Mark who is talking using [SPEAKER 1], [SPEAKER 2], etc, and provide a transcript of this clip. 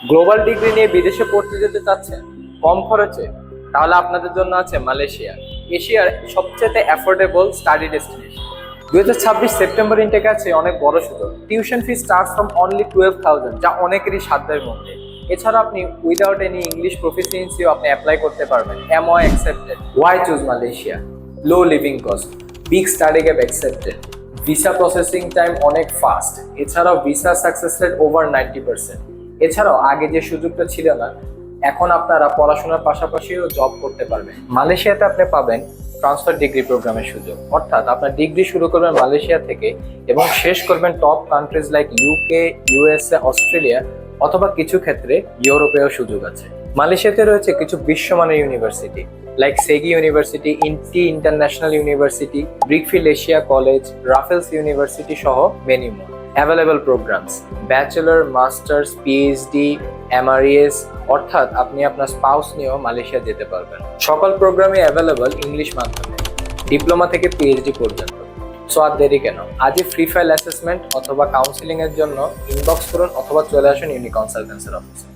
[SPEAKER 1] Global degree নিয়ে বিদেশে পড়তে যেতে চাচ্ছেন কম খরচে? তাহলে আপনাদের জন্য আছে মালয়েশিয়া, এশিয়ার সবচেয়ে affordable study destination. 2026 September intact আছে অনেক বড় সুযোগ। Tuition fee start from only 12,000, যা অনেকেরই সাধ্যের মধ্যে। এছাড়া আপনি উইদাউট এনি ইংলিশ প্রফিসিয়েন্সিও আপনি অ্যাপ্লাই করতে পারবেন। MOI accepted. Y choose Malaysia? লো living cost, big study gap accepted, visa processing time অনেক ফাস্ট, এছাড়াও ভিসা সাকসেস রেট ওভার 90%। এছাড়াও আগে যে সুযোগটা ছিল না, এখন আপনারা পড়াশোনার পাশাপাশিও জব করতে পারবেন। মালয়েশিয়াতে আপনি পাবেন ট্রান্সফার ডিগ্রি প্রোগ্রামের সুযোগ, অর্থাৎ আপনার ডিগ্রি শুরু করবেন মালয়েশিয়া থেকে এবং শেষ করবেন top countries like UK, USA, Australia, অথবা কিছু ক্ষেত্রে ইউরোপেও সুযোগ আছে। মালয়েশিয়াতে রয়েছে কিছু বিশ্বমানের university like Segi university, Inti international university, Brickfields Asia college, Raffles university সহ many more. Available programs: bachelor, masters, PhD, MRES, অর্থাৎ আপনি আপনার স্পাউস নিয়েও মালয়েশিয়া যেতে পারবেন। সকল প্রোগ্রামই অ্যাভেলেবল ইংলিশ মাধ্যমে, ডিপ্লোমা থেকে পিএইচডি পর্যন্ত। সো আর দেরি কেন, আজই ফ্রি ফাইল অ্যাসেসমেন্ট অথবা কাউন্সিলিং এর জন্য ইনবক্স করুন অথবা চলে আসুন ইউনি কনসালটেন্সির অফিসে।